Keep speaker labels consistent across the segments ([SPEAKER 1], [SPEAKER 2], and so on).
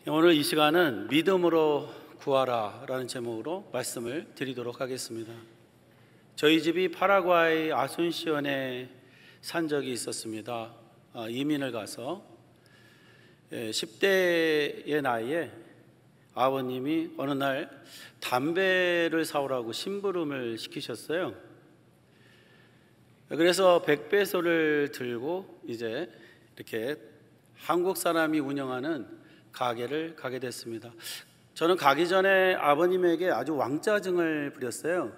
[SPEAKER 1] 오늘 이 시간은 믿음으로 구하라 라는 제목으로 말씀을 드리도록 하겠습니다. 저희 집이 파라과이 아순시온에 산 적이 있었습니다. 이민을 가서 10대의 나이에 아버님이 어느 날 담배를 사오라고 심부름을 시키셨어요. 그래서 100배소를 들고 이제 이렇게 한국 사람이 운영하는 가게를 가게 됐습니다. 저는 가기 전에 아버님에게 아주 왕짜증을 부렸어요.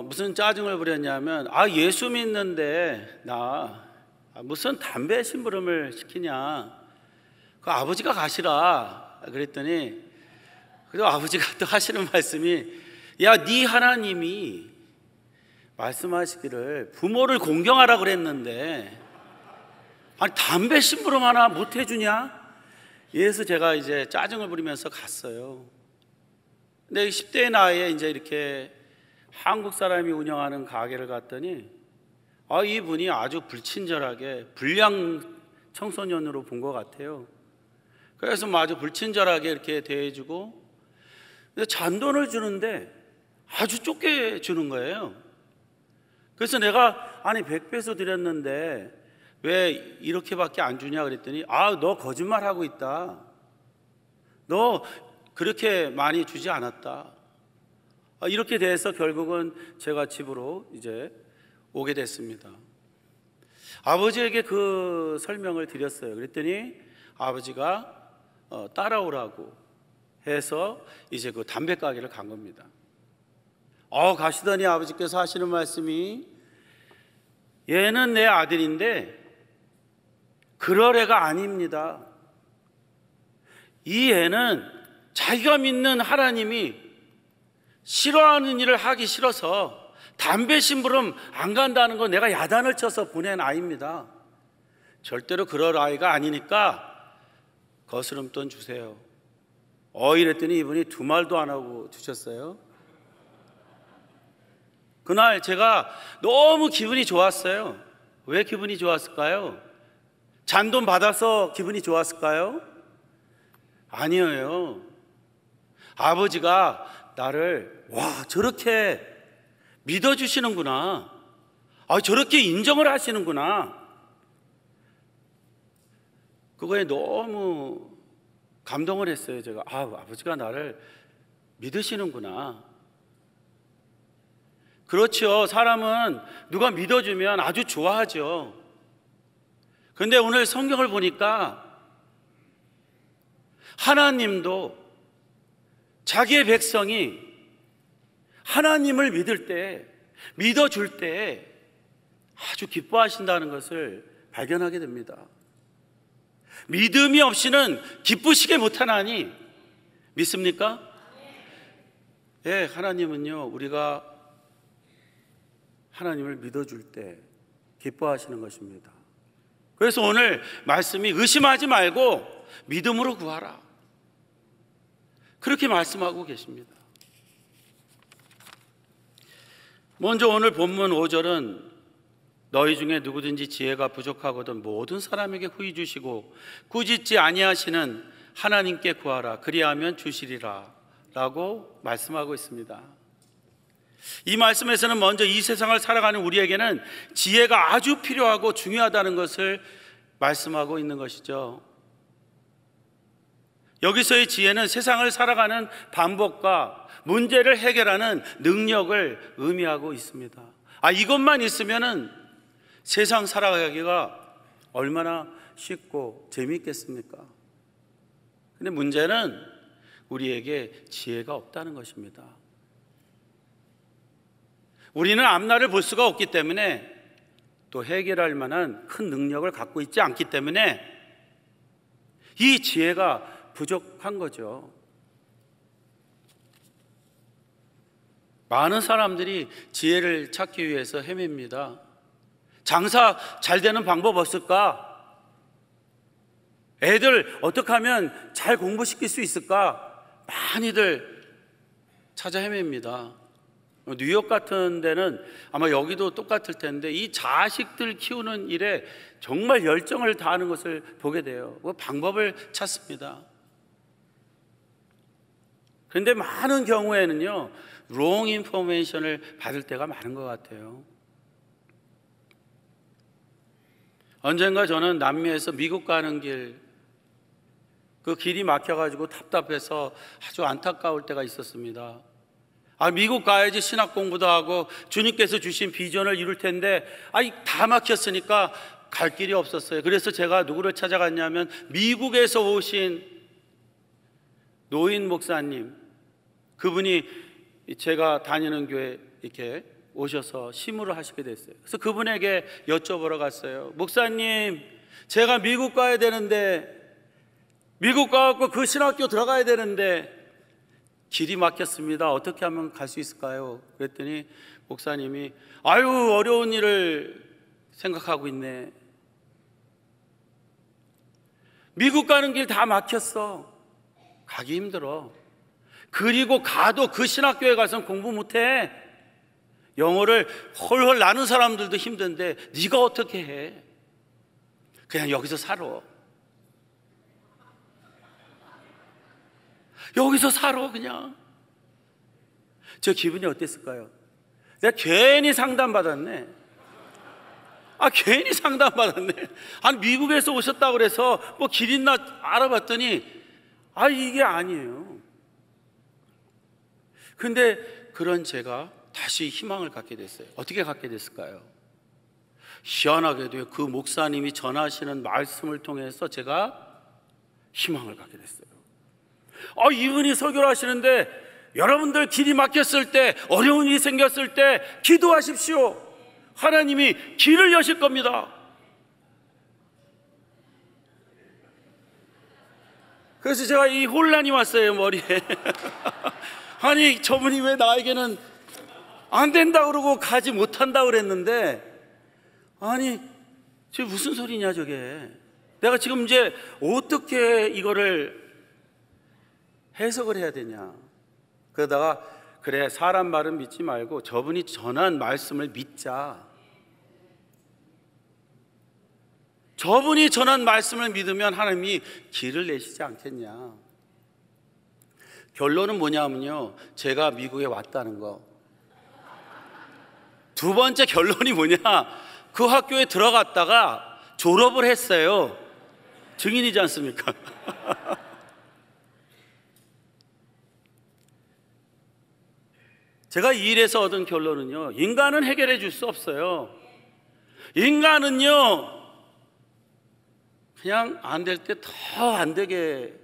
[SPEAKER 1] 무슨 짜증을 부렸냐면 예수 믿는데 나 무슨 담배 심부름을 시키냐, 그 아버지가 가시라 그랬더니, 그리고 아버지가 또 하시는 말씀이 네 하나님이 말씀하시기를 부모를 공경하라 그랬는데 담배 심부름 하나 못 해주냐? 이래서 제가 이제 짜증을 부리면서 갔어요. 근데 10대의 나이에 이제 이렇게 한국 사람이 운영하는 가게를 갔더니 이분이 아주 불친절하게 불량 청소년으로 본 것 같아요. 그래서 아주 불친절하게 이렇게 대해주고, 근데 잔돈을 주는데 아주 좁게 주는 거예요. 그래서 내가 100배소 드렸는데 왜 이렇게밖에 안 주냐 그랬더니 너 거짓말하고 있다, 너 그렇게 많이 주지 않았다, 이렇게 돼서 결국은 제가 집으로 이제 오게 됐습니다. 아버지에게 그 설명을 드렸어요. 그랬더니 아버지가 따라오라고 해서 이제 그 담배 가게를 간 겁니다. 가시더니 아버지께서 하시는 말씀이, 얘는 내 아들인데 그럴 애가 아닙니다. 이 애는 자기가 믿는 하나님이 싫어하는 일을 하기 싫어서 담배 심부름 안 간다는 거 내가 야단을 쳐서 보낸 아이입니다. 절대로 그럴 아이가 아니니까 거스름돈 주세요. 이랬더니 이분이 두 말도 안 하고 주셨어요. 그날 제가 너무 기분이 좋았어요. 왜 기분이 좋았을까요? 잔돈 받아서 기분이 좋았을까요? 아니에요. 아버지가 나를 저렇게 믿어주시는구나, 저렇게 인정을 하시는구나, 그거에 너무 감동을 했어요. 제가 아버지가 나를 믿으시는구나. 그렇죠. 사람은 누가 믿어주면 아주 좋아하죠. 그런데 오늘 성경을 보니까 하나님도 자기의 백성이 하나님을 믿을 때, 믿어줄 때 아주 기뻐하신다는 것을 발견하게 됩니다. 믿음이 없이는 기쁘시게 못하나니 믿습니까? 네, 하나님은요, 우리가 하나님을 믿어줄 때 기뻐하시는 것입니다. 그래서 오늘 말씀이 의심하지 말고 믿음으로 구하라, 그렇게 말씀하고 계십니다. 먼저 오늘 본문 5절은 너희 중에 누구든지 지혜가 부족하거든 모든 사람에게 후히 주시고 꾸짖지 아니하시는 하나님께 구하라, 그리하면 주시리라 라고 말씀하고 있습니다. 이 말씀에서는 먼저 이 세상을 살아가는 우리에게는 지혜가 아주 필요하고 중요하다는 것을 말씀하고 있는 것이죠. 여기서의 지혜는 세상을 살아가는 방법과 문제를 해결하는 능력을 의미하고 있습니다. 이것만 있으면은 세상 살아가기가 얼마나 쉽고 재미있겠습니까? 근데 문제는 우리에게 지혜가 없다는 것입니다. 우리는 앞날을 볼 수가 없기 때문에, 또 해결할 만한 큰 능력을 갖고 있지 않기 때문에 이 지혜가 부족한 거죠. 많은 사람들이 지혜를 찾기 위해서 헤맵니다. 장사 잘 되는 방법 없을까? 애들 어떻게 하면 잘 공부시킬 수 있을까? 많이들 찾아 헤맵니다. 뉴욕 같은 데는 아마 여기도 똑같을 텐데 이 자식들 키우는 일에 정말 열정을 다하는 것을 보게 돼요. 그 방법을 찾습니다. 그런데 많은 경우에는요, wrong information을 받을 때가 많은 것 같아요. 언젠가 저는 남미에서 미국 가는 그 길이 막혀가지고 답답해서 아주 안타까울 때가 있었습니다. 미국 가야지 신학 공부도 하고 주님께서 주신 비전을 이룰 텐데 다 막혔으니까 갈 길이 없었어요. 그래서 제가 누구를 찾아갔냐면 미국에서 오신 노인 목사님, 그분이 제가 다니는 교회 이렇게 오셔서 심우를 하시게 됐어요. 그래서 그분에게 여쭤보러 갔어요. 목사님, 제가 미국 가야 되는데, 미국 가고 그 신학교 들어가야 되는데 길이 막혔습니다. 어떻게 하면 갈 수 있을까요? 그랬더니 목사님이 어려운 일을 생각하고 있네. 미국 가는 길 다 막혔어. 가기 힘들어. 그리고 가도 그 신학교에 가서는 공부 못해. 영어를 헐헐 나는 사람들도 힘든데 네가 어떻게 해? 그냥 여기서 살아. 여기서 살아 그냥. 저 기분이 어땠을까요? 내가 괜히 상담받았네. 괜히 상담받았네. 미국에서 오셨다고 그래서 뭐 길 있나 알아봤더니 이게 아니에요. 근데 그런 제가 다시 희망을 갖게 됐어요. 어떻게 갖게 됐을까요? 희한하게도 그 목사님이 전하시는 말씀을 통해서 제가 희망을 갖게 됐어요. 이분이 설교를 하시는데 여러분들 길이 막혔을 때, 어려운 일이 생겼을 때 기도하십시오. 하나님이 길을 여실 겁니다. 그래서 제가 이 혼란이 왔어요, 머리에. 저분이 왜 나에게는 안 된다 그러고 가지 못한다 그랬는데, 저게 무슨 소리냐 저게. 내가 지금 이제 어떻게 이거를 해석을 해야 되냐. 그러다가 그래, 사람 말은 믿지 말고 저분이 전한 말씀을 믿자. 저분이 전한 말씀을 믿으면 하나님이 길을 내시지 않겠냐. 결론은 뭐냐면요, 제가 미국에 왔다는 거. 두 번째 결론이 뭐냐, 그 학교에 들어갔다가 졸업을 했어요. 증인이지 않습니까? 제가 이 일에서 얻은 결론은요, 인간은 해결해 줄 수 없어요. 인간은요, 그냥 안 될 때 더 안 되게,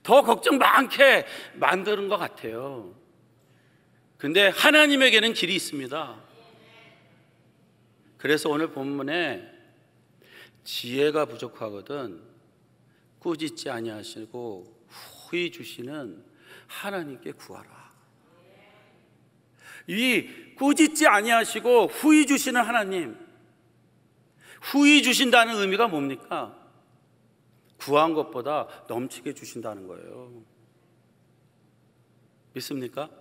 [SPEAKER 1] 더 걱정 많게 만드는 것 같아요. 근데 하나님에게는 길이 있습니다. 그래서 오늘 본문에 지혜가 부족하거든 꾸짖지 아니하시고 후히 주시는 하나님께 구하라. 이 꾸짖지 아니하시고 후히 주시는 하나님, 후히 주신다는 의미가 뭡니까? 구한 것보다 넘치게 주신다는 거예요. 믿습니까?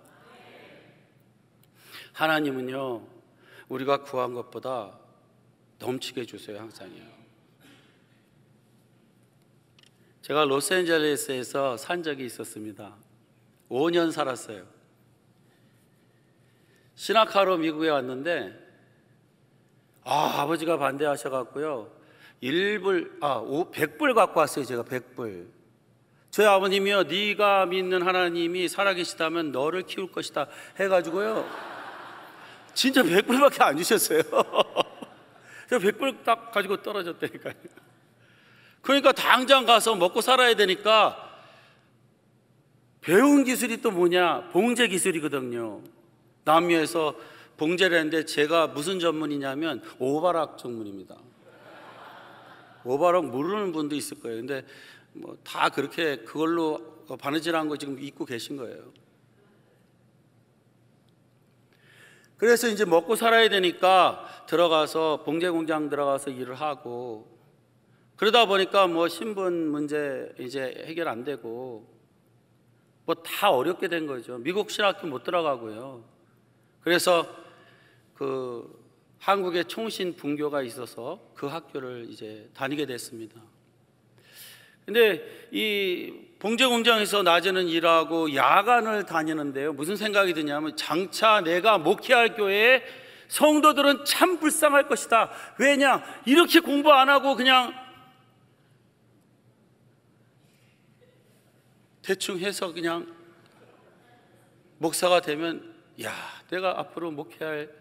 [SPEAKER 1] 하나님은요, 우리가 구한 것보다 넘치게 주세요, 항상요. 제가 로스앤젤레스에서 산 적이 있었습니다. 5년 살았어요. 신학하러 미국에 왔는데 아버지가 반대하셔갖고요, 100불 갖고 왔어요. 제가 100불. 저희 아버님이요, 네가 믿는 하나님이 살아계시다면 너를 키울 것이다 해가지고요, 진짜 100불밖에 안 주셨어요. 제가 100불 딱 가지고 떨어졌다니까요. 그러니까 당장 가서 먹고 살아야 되니까 배운 기술이 또 뭐냐, 봉제 기술이거든요. 남미에서 봉제를 했는데 제가 무슨 전문이냐면 오바락 전문입니다. 오바락 모르는 분도 있을 거예요. 근데 뭐 다 그렇게 그걸로 바느질한 거 지금 입고 계신 거예요. 그래서 이제 먹고 살아야 되니까 들어가서 봉제 공장 들어가서 일을 하고, 그러다 보니까 뭐 신분 문제 이제 해결 안 되고 뭐 다 어렵게 된 거죠. 미국 신학교 못 들어가고요. 그래서 그 한국에 총신 분교가 있어서 그 학교를 이제 다니게 됐습니다. 근데 이 봉제 공장에서 낮에는 일하고 야간을 다니는데요, 무슨 생각이 드냐면 장차 내가 목회할 교회에 성도들은 참 불쌍할 것이다. 왜냐? 이렇게 공부 안 하고 그냥 대충 해서 그냥 목사가 되면, 야, 내가 앞으로 목회할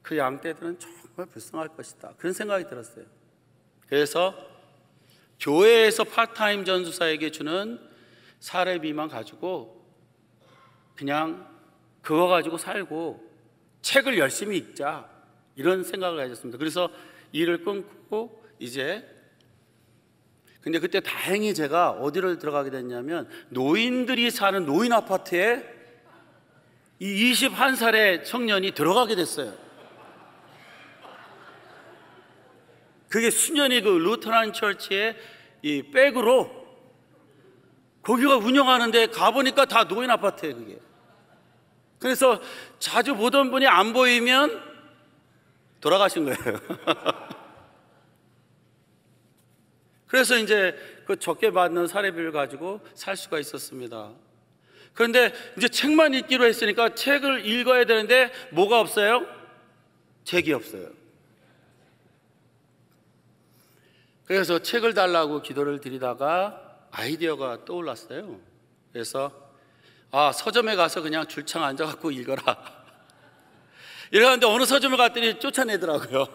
[SPEAKER 1] 그 양떼들은 정말 불쌍할 것이다. 그런 생각이 들었어요. 그래서 교회에서 파트타임 전도사에게 주는 사례비만 가지고 그냥 그거 가지고 살고 책을 열심히 읽자, 이런 생각을 가졌습니다. 그래서 일을 끊고 이제, 근데 그때 다행히 제가 어디를 들어가게 됐냐면 노인들이 사는 노인 아파트에 이 21살의 청년이 들어가게 됐어요. 그게 수년이 그 루터란 처치의 이 백으로 거기가 운영하는데 가보니까 다 노인 아파트예요, 그게. 그래서 자주 보던 분이 안 보이면 돌아가신 거예요. 그래서 이제 그 적게 받는 사례비를 가지고 살 수가 있었습니다. 그런데 이제 책만 읽기로 했으니까 책을 읽어야 되는데 뭐가 없어요? 책이 없어요. 그래서 책을 달라고 기도를 드리다가 아이디어가 떠올랐어요. 그래서 서점에 가서 그냥 줄창 앉아갖고 읽어라. 이러는데 어느 서점에 갔더니 쫓아내더라고요.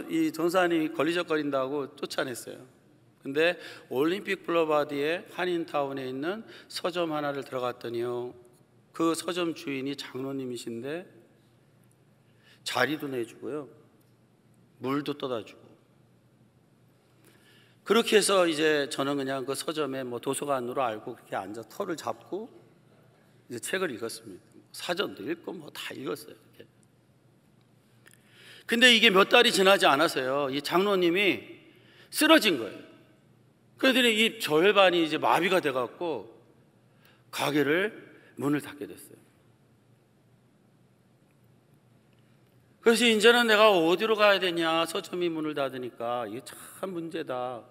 [SPEAKER 1] 이 전사님이 걸리적거린다고 쫓아냈어요. 근데 올림픽 블러바디의 한인타운에 있는 서점 하나를 들어갔더니요, 그 서점 주인이 장로님이신데 자리도 내주고요, 물도 떠다 주고. 그렇게 해서 이제 저는 그냥 그 서점에 뭐 도서관으로 알고 그렇게 앉아 털을 잡고 이제 책을 읽었습니다. 사전도 읽고 뭐 다 읽었어요. 이렇게. 근데 이게 몇 달이 지나지 않아서요, 이 장로님이 쓰러진 거예요. 그랬더니 이 절반이 이제 마비가 돼갖고 가게를 문을 닫게 됐어요. 그래서 이제는 내가 어디로 가야 되냐, 서점이 문을 닫으니까 이게 참 문제다.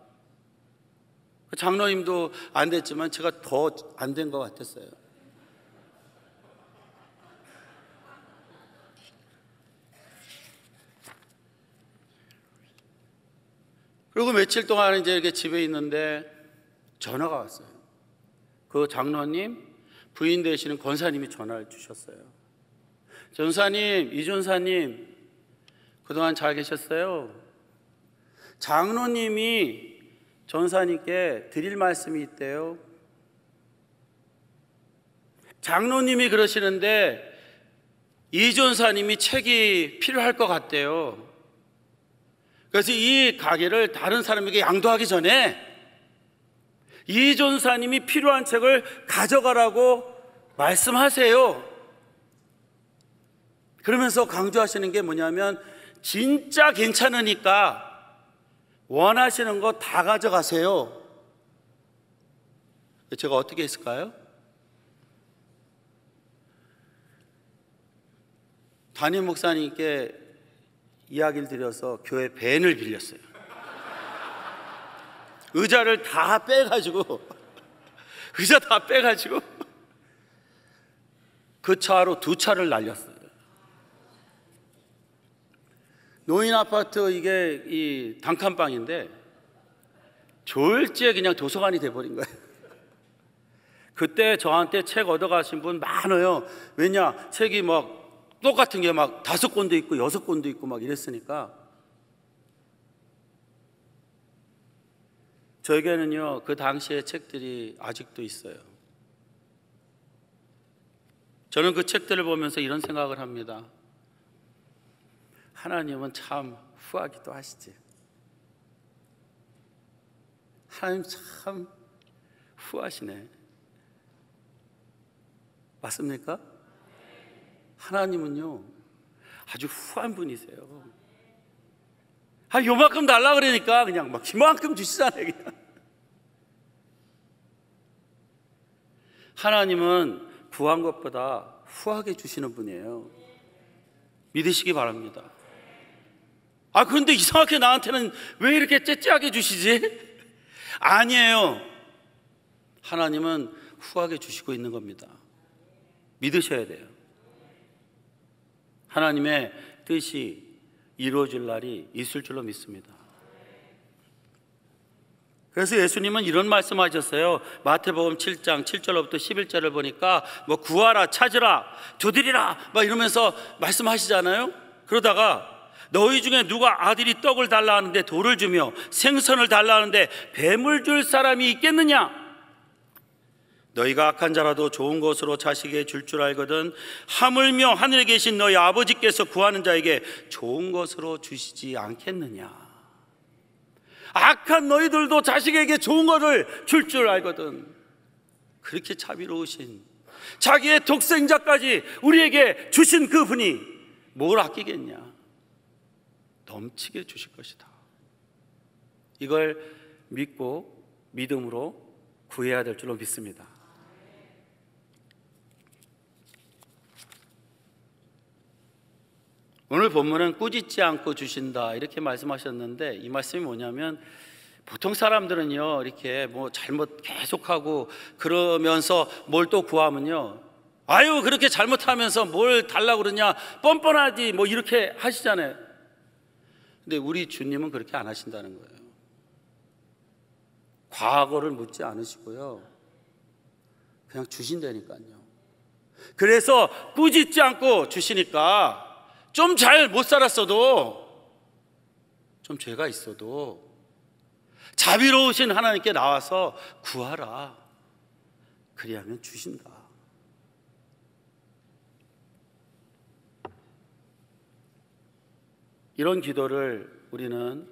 [SPEAKER 1] 장로님도 안 됐지만 제가 더 안 된 것 같았어요. 그리고 며칠 동안 이제 이렇게 집에 있는데 전화가 왔어요. 그 장로님 부인 되시는 권사님이 전화를 주셨어요. 전사님, 이전사님, 그동안 잘 계셨어요? 장로님이 전사님께 드릴 말씀이 있대요. 장로님이 그러시는데 이전사님이 책이 필요할 것 같대요. 그래서 이 가게를 다른 사람에게 양도하기 전에 이전사님이 필요한 책을 가져가라고 말씀하세요. 그러면서 강조하시는 게 뭐냐면, 진짜 괜찮으니까 원하시는 거 다 가져가세요. 제가 어떻게 했을까요? 담임 목사님께 이야기를 드려서 교회 밴을 빌렸어요. 의자를 다 빼가지고 의자 다 빼가지고 그 차로 2차를 날렸어요. 노인 아파트, 이게 이 단칸방인데 졸지에 그냥 도서관이 돼버린 거예요. 그때 저한테 책 얻어가신 분 많아요. 왜냐, 책이 막 똑같은 게 막 5권도 있고 6권도 있고 막 이랬으니까. 저에게는요, 그 당시의 책들이 아직도 있어요. 저는 그 책들을 보면서 이런 생각을 합니다. 하나님은 참 후하기도 하시지. 하나님 참 후하시네. 맞습니까? 하나님은요 아주 후한 분이세요. 요만큼 달라 그러니까 그냥 막 이만큼 주시잖아요. 그냥. 하나님은 구한 것보다 후하게 주시는 분이에요. 믿으시기 바랍니다. 그런데 이상하게 나한테는 왜 이렇게 째째하게 주시지? 아니에요. 하나님은 후하게 주시고 있는 겁니다. 믿으셔야 돼요. 하나님의 뜻이 이루어질 날이 있을 줄로 믿습니다. 그래서 예수님은 이런 말씀하셨어요. 마태복음 7장 7절로부터 11절을 보니까 구하라, 찾으라, 두드리라 막 이러면서 말씀하시잖아요. 그러다가 너희 중에 누가 아들이 떡을 달라 하는데 돌을 주며 생선을 달라 하는데 뱀을 줄 사람이 있겠느냐? 너희가 악한 자라도 좋은 것으로 자식에게 줄 줄 알거든 하물며 하늘에 계신 너희 아버지께서 구하는 자에게 좋은 것으로 주시지 않겠느냐? 악한 너희들도 자식에게 좋은 것을 줄 줄 알거든. 그렇게 자비로우신 자기의 독생자까지 우리에게 주신 그분이 뭘 아끼겠냐? 넘치게 주실 것이다. 이걸 믿고 믿음으로 구해야 될 줄로 믿습니다. 오늘 본문은 꾸짖지 않고 주신다 이렇게 말씀하셨는데, 이 말씀이 뭐냐면 보통 사람들은요 이렇게 잘못 계속하고 그러면서 뭘 또 구하면요, 아유 그렇게 잘못하면서 뭘 달라고 그러냐, 뻔뻔하지 이렇게 하시잖아요. 근데 우리 주님은 그렇게 안 하신다는 거예요. 과거를 묻지 않으시고요, 그냥 주신다니까요. 그래서 꾸짖지 않고 주시니까 좀 잘 못 살았어도, 좀 죄가 있어도 자비로우신 하나님께 나와서 구하라. 그리하면 주신다. 이런 기도를 우리는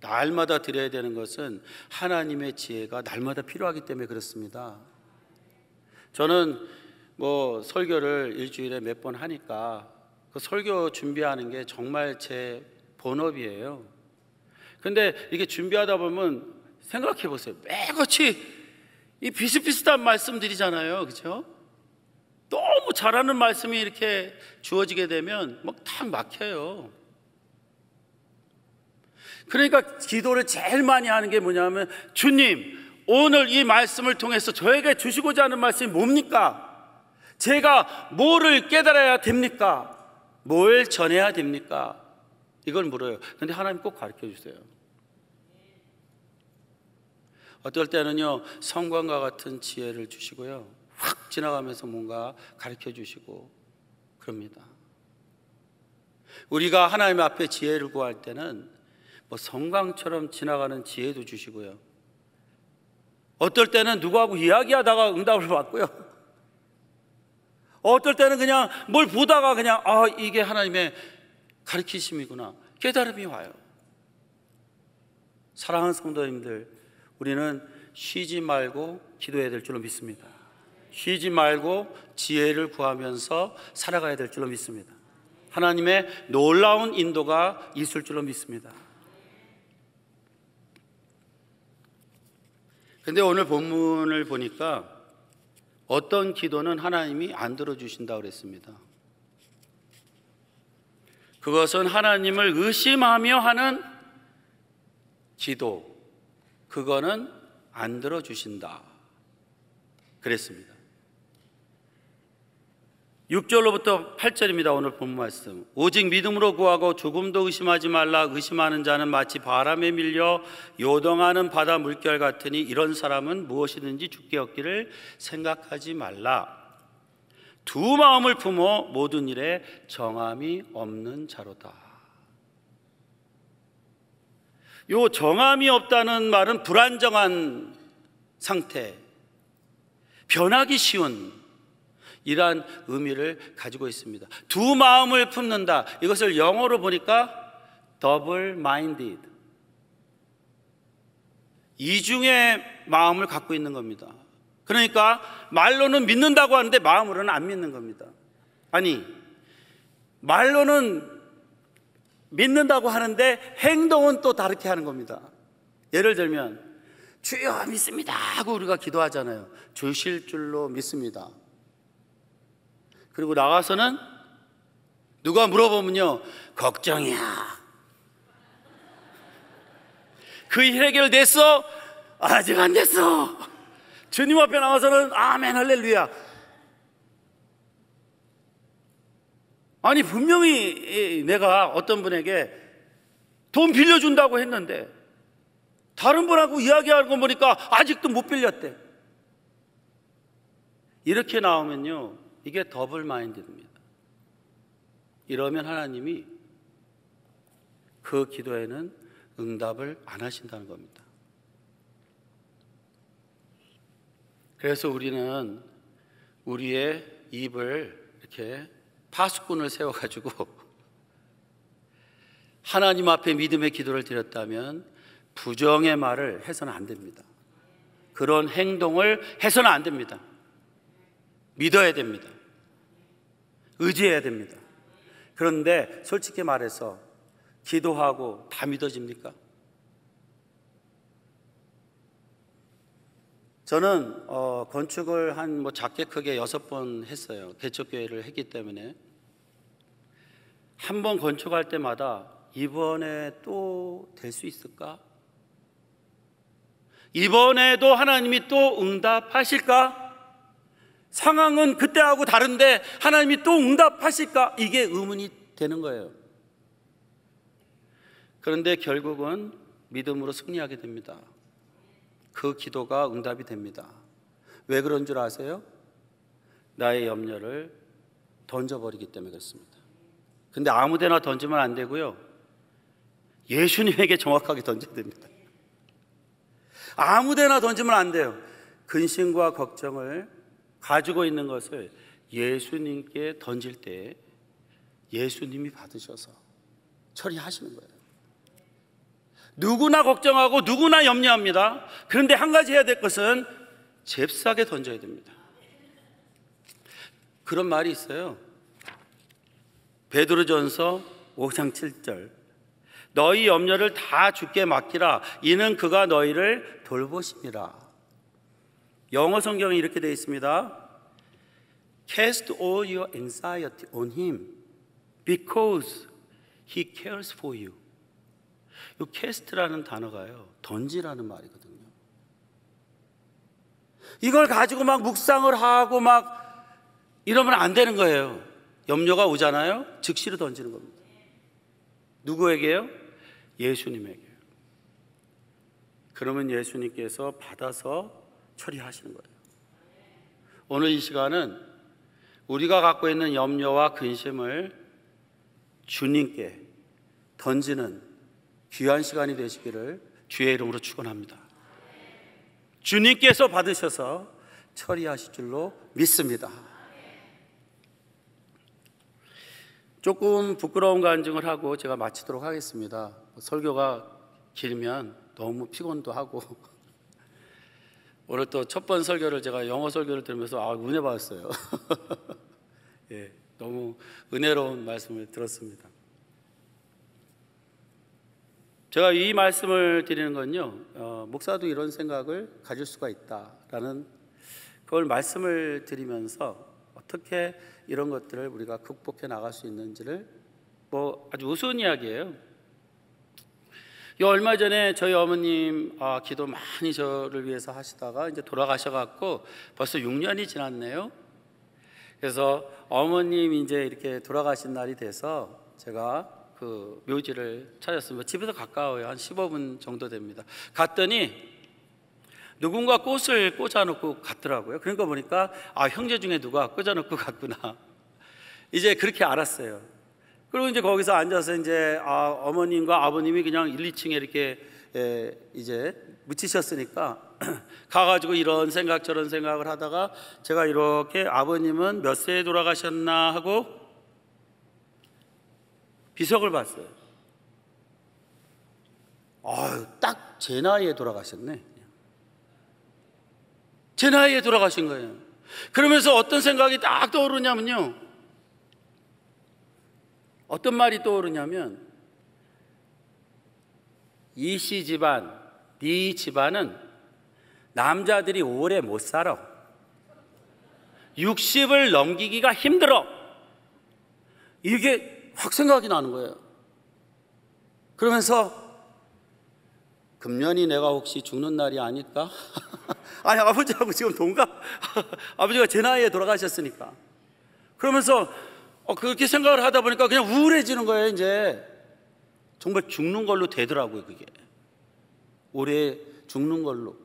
[SPEAKER 1] 날마다 드려야 되는 것은 하나님의 지혜가 날마다 필요하기 때문에 그렇습니다. 저는 설교를 일주일에 몇 번 하니까 그 설교 준비하는 게 정말 제 본업이에요. 근데 이게 준비하다 보면 생각해 보세요. 매같이 이 비슷비슷한 말씀들이잖아요. 그렇죠? 너무 잘하는 말씀이 이렇게 주어지게 되면 딱 막혀요. 그러니까 기도를 제일 많이 하는 게 뭐냐면, 주님 오늘 이 말씀을 통해서 저에게 주시고자 하는 말씀이 뭡니까? 제가 뭐를 깨달아야 됩니까? 뭘 전해야 됩니까? 이걸 물어요. 근데 하나님 꼭 가르쳐 주세요. 어떨 때는요 성광과 같은 지혜를 주시고요, 확 지나가면서 뭔가 가르쳐 주시고 그럽니다. 우리가 하나님 앞에 지혜를 구할 때는 성광처럼 지나가는 지혜도 주시고요, 어떨 때는 누구하고 이야기하다가 응답을 받고요, 어떨 때는 그냥 뭘 보다가 그냥 이게 하나님의 가르치심이구나, 깨달음이 와요. 사랑하는 성도님들, 우리는 쉬지 말고 기도해야 될 줄로 믿습니다. 쉬지 말고 지혜를 구하면서 살아가야 될 줄로 믿습니다. 하나님의 놀라운 인도가 있을 줄로 믿습니다. 근데 오늘 본문을 보니까 어떤 기도는 하나님이 안 들어주신다고 그랬습니다. 그것은 하나님을 의심하며 하는 기도, 그거는 안 들어주신다 그랬습니다. 6절로부터 8절입니다. 오늘 본 말씀. 오직 믿음으로 구하고 조금도 의심하지 말라. 의심하는 자는 마치 바람에 밀려 요동하는 바다 물결 같으니 이런 사람은 무엇이든지 죽게 얻기를 생각하지 말라. 두 마음을 품어 모든 일에 정함이 없는 자로다. 요 정함이 없다는 말은 불안정한 상태, 변하기 쉬운 이러한 의미를 가지고 있습니다. 두 마음을 품는다, 이것을 영어로 보니까 double minded, 이중의 마음을 갖고 있는 겁니다. 그러니까 말로는 믿는다고 하는데 마음으로는 안 믿는 겁니다. 아니, 말로는 믿는다고 하는데 행동은 또 다르게 하는 겁니다. 예를 들면 주여 믿습니다 하고 우리가 기도하잖아요. 주실 줄로 믿습니다. 그리고 나가서는 누가 물어보면요, 걱정이야. 그 일 해결됐어? 아직 안 됐어. 주님 앞에 나와서는 아멘 할렐루야. 아니 분명히 내가 어떤 분에게 돈 빌려준다고 했는데 다른 분하고 이야기하는 거 보니까 아직도 못 빌렸대. 이렇게 나오면요, 이게 더블 마인드입니다. 이러면 하나님이 그 기도에는 응답을 안 하신다는 겁니다. 그래서 우리는 우리의 입을 이렇게 파수꾼을 세워가지고 하나님 앞에 믿음의 기도를 드렸다면 부정의 말을 해서는 안 됩니다. 그런 행동을 해서는 안 됩니다. 믿어야 됩니다. 의지해야 됩니다. 그런데 솔직히 말해서 기도하고 다 믿어집니까? 저는 건축을 한 작게 크게 6번 했어요. 개척교회를 했기 때문에. 한 번 건축할 때마다 이번에 또 될 수 있을까? 이번에도 하나님이 또 응답하실까? 상황은 그때하고 다른데 하나님이 또 응답하실까? 이게 의문이 되는 거예요. 그런데 결국은 믿음으로 승리하게 됩니다. 그 기도가 응답이 됩니다. 왜 그런 줄 아세요? 나의 염려를 던져버리기 때문에 그렇습니다. 근데 아무데나 던지면 안 되고요, 예수님에게 정확하게 던져야 됩니다. 아무데나 던지면 안 돼요. 근심과 걱정을 가지고 있는 것을 예수님께 던질 때 예수님이 받으셔서 처리하시는 거예요. 누구나 걱정하고 누구나 염려합니다. 그런데 한 가지 해야 될 것은 잽싸게 던져야 됩니다. 그런 말이 있어요. 베드로전서 5장 7절, 너희 염려를 다 주께 맡기라. 이는 그가 너희를 돌보심이라. 영어 성경에 이렇게 되어 있습니다. Cast all your anxiety on him because he cares for you. 이 cast라는 단어가요, 던지라는 말이거든요. 이걸 가지고 막 묵상을 하고 막 이러면 안 되는 거예요. 염려가 오잖아요, 즉시로 던지는 겁니다. 누구에게요? 예수님에게요. 그러면 예수님께서 받아서 처리하시는 거예요. 오늘 이 시간은 우리가 갖고 있는 염려와 근심을 주님께 던지는 귀한 시간이 되시기를 주의 이름으로 축원합니다. 주님께서 받으셔서 처리하실 줄로 믿습니다. 조금 부끄러운 간증을 하고 제가 마치도록 하겠습니다. 설교가 길면 너무 피곤도 하고 오늘 또 첫 번 설교를 제가 영어 설교를 들으면서 은혜 받았어요. 예, 너무 은혜로운 말씀을 들었습니다. 제가 이 말씀을 드리는 건요, 목사도 이런 생각을 가질 수가 있다라는 그걸 말씀을 드리면서 어떻게 이런 것들을 우리가 극복해 나갈 수 있는지를 아주 우스운 이야기예요. 얼마 전에 저희 어머님 기도 많이 저를 위해서 하시다가 이제 돌아가셔갖고 벌써 6년이 지났네요. 그래서 어머님 이제 이렇게 돌아가신 날이 돼서 제가 그 묘지를 찾았습니다. 집에서 가까워요. 한 15분 정도 됩니다. 갔더니 누군가 꽃을 꽂아놓고 갔더라고요. 그러니까 보니까 형제 중에 누가 꽂아놓고 갔구나. 이제 그렇게 알았어요. 그리고 이제 거기서 앉아서 이제 어머님과 아버님이 그냥 1, 2층에 이렇게 이제 묻히셨으니까 가가지고 이런 생각 저런 생각을 하다가 제가 이렇게 아버님은 몇 세에 돌아가셨나 하고 비석을 봤어요. 딱 제 나이에 돌아가셨네. 제 나이에 돌아가신 거예요. 그러면서 어떤 생각이 딱 떠오르냐면요, 어떤 말이 떠오르냐면, 이씨 집안, 네 집안은 남자들이 오래 못 살아. 60을 넘기기가 힘들어. 이게 확 생각이 나는 거예요. 그러면서 금년이 내가 혹시 죽는 날이 아닐까? 아니, 아버지하고 지금 동갑. 아버지가 제 나이에 돌아가셨으니까. 그러면서 그렇게 생각을 하다 보니까 그냥 우울해지는 거예요. 이제 정말 죽는 걸로 되더라고요. 그게 올해 죽는 걸로.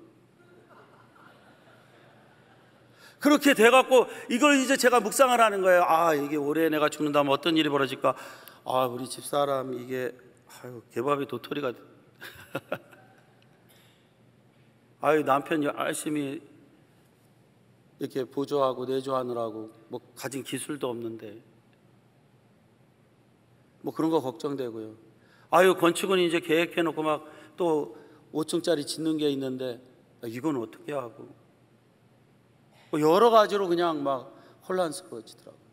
[SPEAKER 1] 그렇게 돼갖고 이걸 이제 제가 묵상을 하는 거예요. 이게 올해 내가 죽는다면 어떤 일이 벌어질까? 우리 집사람 이게 개밥이 도토리가 남편이 열심히 이렇게 보조하고 내조하느라고 뭐 가진 기술도 없는데 뭐 그런 거 걱정되고요. 건축은 이제 계획해놓고 막 또 5층짜리 짓는 게 있는데 이건 어떻게 하고 뭐 여러 가지로 그냥 막 혼란스러워지더라고요.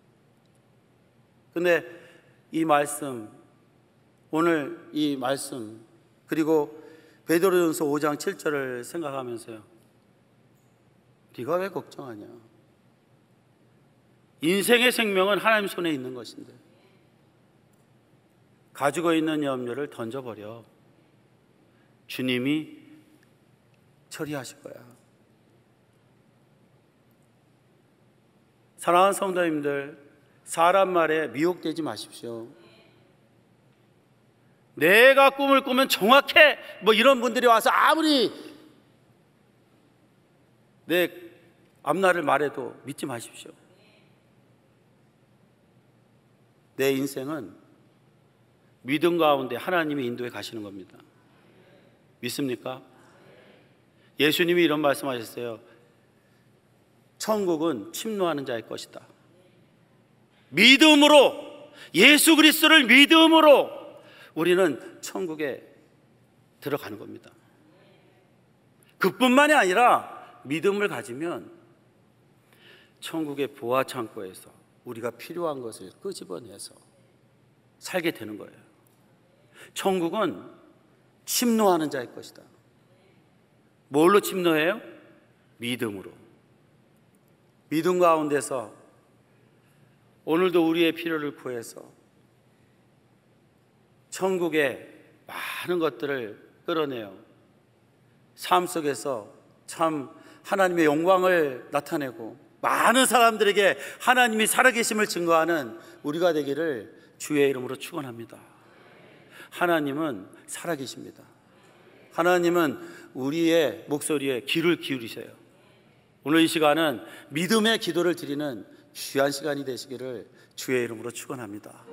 [SPEAKER 1] 근데 이 말씀, 오늘 이 말씀, 그리고 베드로전서 5장 7절을 생각하면서요, 네가 왜 걱정하냐? 인생의 생명은 하나님 손에 있는 것인데 가지고 있는 염려를 던져버려. 주님이 처리하실 거야. 사랑하는 성도님들, 사람 말에 미혹되지 마십시오. 내가 꿈을 꾸면 정확해, 뭐 이런 분들이 와서 아무리 내 앞날을 말해도 믿지 마십시오. 내 인생은 믿음 가운데 하나님의 인도에 가시는 겁니다. 믿습니까? 예수님이 이런 말씀하셨어요. 천국은 침노하는 자의 것이다. 믿음으로, 예수 그리스도를 믿음으로 우리는 천국에 들어가는 겁니다. 그뿐만이 아니라 믿음을 가지면 천국의 보화 창고에서 우리가 필요한 것을 끄집어내서 살게 되는 거예요. 천국은 침노하는 자의 것이다. 뭘로 침노해요? 믿음으로. 믿음 가운데서 오늘도 우리의 필요를 구해서 천국의 많은 것들을 끌어내요. 삶 속에서 참 하나님의 영광을 나타내고 많은 사람들에게 하나님이 살아계심을 증거하는 우리가 되기를 주의 이름으로 축원합니다. 하나님은 살아계십니다. 하나님은 우리의 목소리에 귀를 기울이세요. 오늘 이 시간은 믿음의 기도를 드리는 귀한 시간이 되시기를 주의 이름으로 축원합니다.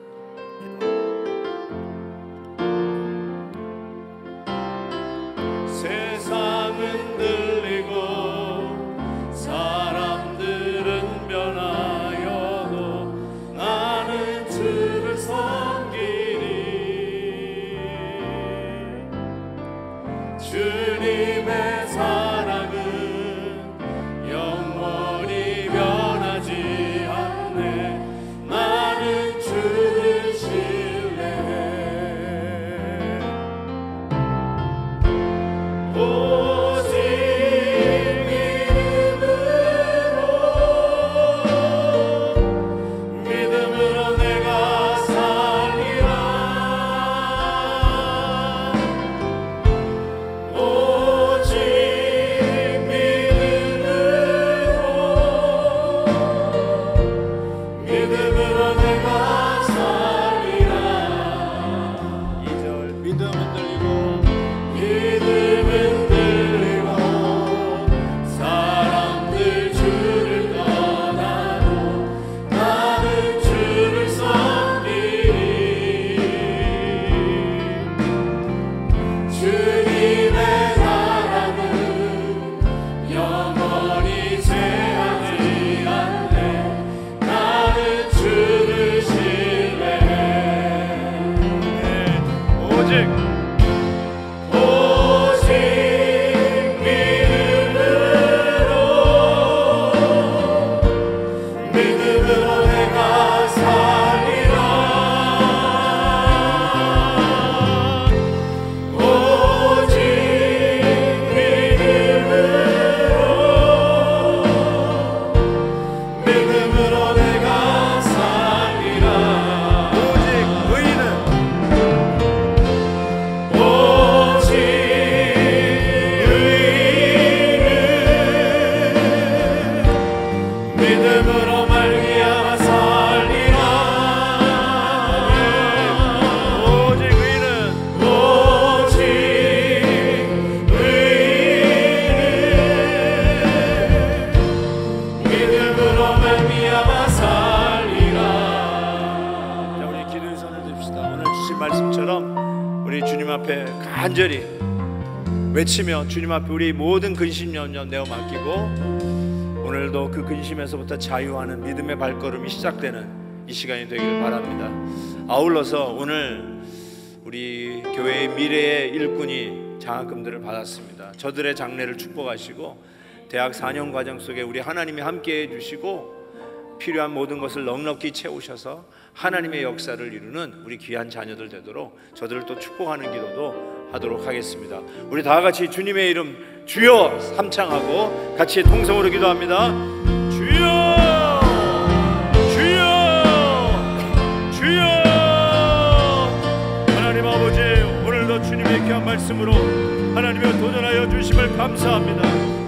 [SPEAKER 2] 세상은 들리고 사람들은 변하여도 나는 주를 섬기리. 주님의 사랑은 영원히 변하지 않네. 나는 주를
[SPEAKER 3] 간절히 외치며 주님 앞에 우리 모든 근심 염려 내어 맡기고 오늘도 그 근심에서부터 자유하는 믿음의 발걸음이 시작되는 이 시간이 되길 바랍니다. 아울러서 오늘 우리 교회의 미래의 일꾼이 장학금들을 받았습니다. 저들의 장래를 축복하시고 대학 4년 과정 속에 우리 하나님이 함께해 주시고 필요한 모든 것을 넉넉히 채우셔서 하나님의 역사를 이루는 우리 귀한 자녀들 되도록 저들을 또 축복하는 기도도 하도록 하겠습니다. 우리 다 같이 주님의 이름 주여 삼창하고 같이 통성으로 기도합니다. 주여 주여 주여. 하나님 아버지, 오늘도 주님의 귀한 말씀으로 하나님을 도전하여 주심을 감사합니다.